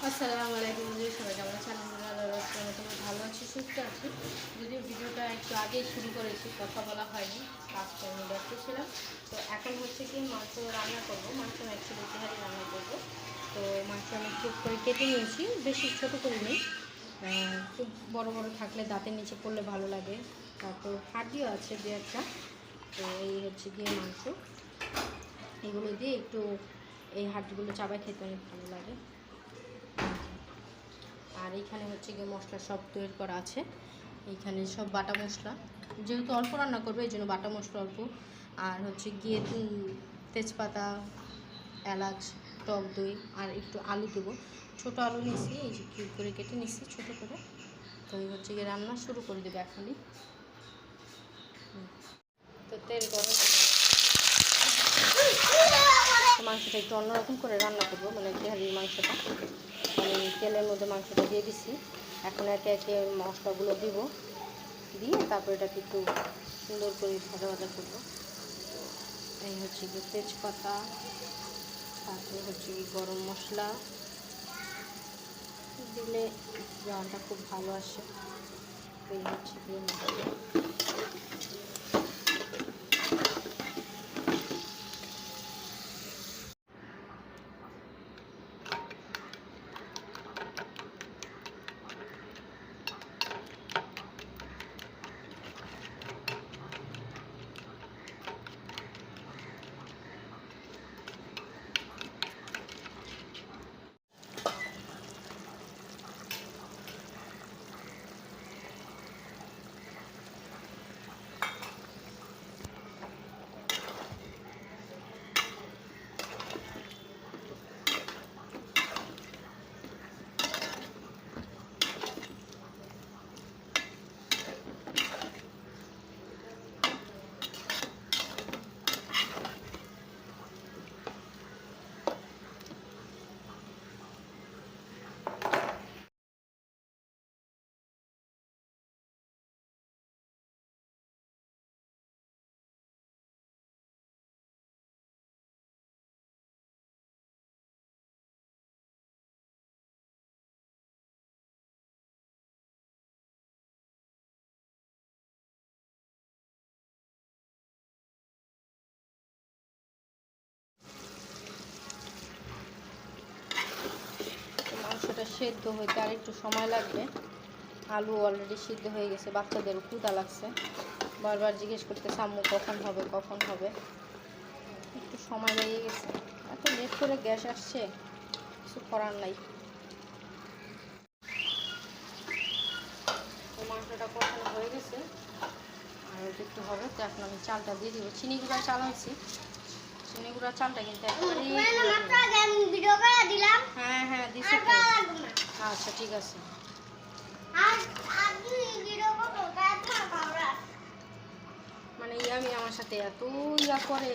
আসসালামু আলাইকুম বন্ধুরা, সবাই কেমন আছেন? আলহামদুলিল্লাহ তোমরা ভালো আছি, সুস্থ আছি। যদিও ভিডিওটা একটু আগেই শুরু করেছি, কথা বলা হয়নি, আজকে আমি ব্যস্ত ছিলাম। তো এখন হচ্ছে কি মাংস রান্না করবো, মাংস অ্যাকচুয়ালি তেহারি রান্না করবো। তো মাংস আমি ঠিক করে কেটে নিয়েছি, বেশি ছোটো করে নিই, খুব বড় বড় থাকলে দাঁতের নিচে পড়লে ভালো লাগে। তারপর হাড্ডিও আছে দু একটা। তো এই হচ্ছে গিয়ে মাংস, এগুলো দিয়ে একটু এই হাড্ডিগুলো চাবাই খেতে অনেক ভালো লাগে। আর এইখানে হচ্ছে গিয়ে মশলা সব তৈরি করা আছে, এইখানে সব বাটা মশলা, যেহেতু অল্প রান্না করবে এই জন্য বাটা মশলা অল্প। আর হচ্ছে গিয়ে তেজপাতা, এলাচ, টক দই আর একটু আলু দেবো। ছোটো আলু নিচ্ছি, এই যে কিউব করে কেটে নিচ্ছি ছোটো করে। তো এই হচ্ছে গিয়ে রান্না শুরু করে দেবে এখনই। তো তেল গরম, মাংসটা একটু অন্যরকম করে রান্না করবো, মানে তেহারির মাংসটা। আমি তেলের মধ্যে মাংসটা দিয়ে দিছি, এখন একে একে মশলাগুলো দিব, দিয়ে তারপর এটাকে একটু সুন্দর করে ভাজা ভাজা করবো। এই হচ্ছে কি তেজপাতা, তারপর হচ্ছে কি গরম মশলা দিলে রান্নাটা খুব ভালো আসে। এই হচ্ছে কি মশলা, মাংসটা সেদ্ধ হইতে আর একটু সময় লাগবে। আলু অলরেডি সিদ্ধ হয়ে গেছে, বাচ্চাদেরও ক্ষুধা লাগছে, বারবার জিজ্ঞেস করতেছে আম্মু কখন হবে কখন হবে। একটু সময় লেগে গেছে, এত লেট করে গ্যাস আসছে, কিছু করার নাই। তো মাংসটা কখনো হয়ে গেছে, আর একটু হবে। তো এখন আমি চালটা দিয়ে দিব, চিনি গুঁড়া চাল হয়েছি, চিনি গুঁড়া চালটা কিন্তু একবারেই। হ্যাঁ হ্যাঁ দিচ্ছি। আচ্ছা ঠিক আছে। মানে আমি আমার সাথে এত ইয়া করে।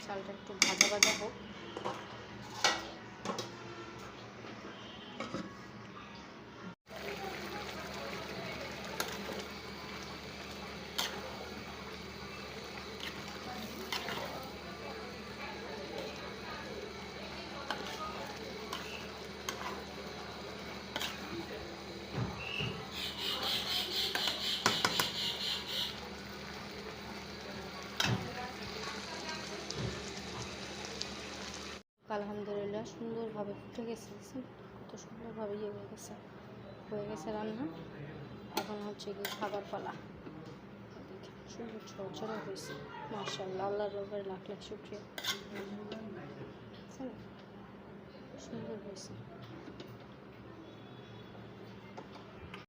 চালটা একটু ভাজা ভাজা হোক। আলহামদুলিল্লাহ সুন্দরভাবে ফুটে গেছে, কত সুন্দরভাবে ইয়ে হয়ে গেছে রান্না। এখন হচ্ছে কি খাবার পালা। সুন্দর ঝরঝরা হয়েছে, মাশাআল্লাহ, আল্লাহর রহমতে লাখ লাখ শুকরিয়া, সুন্দর হয়েছে।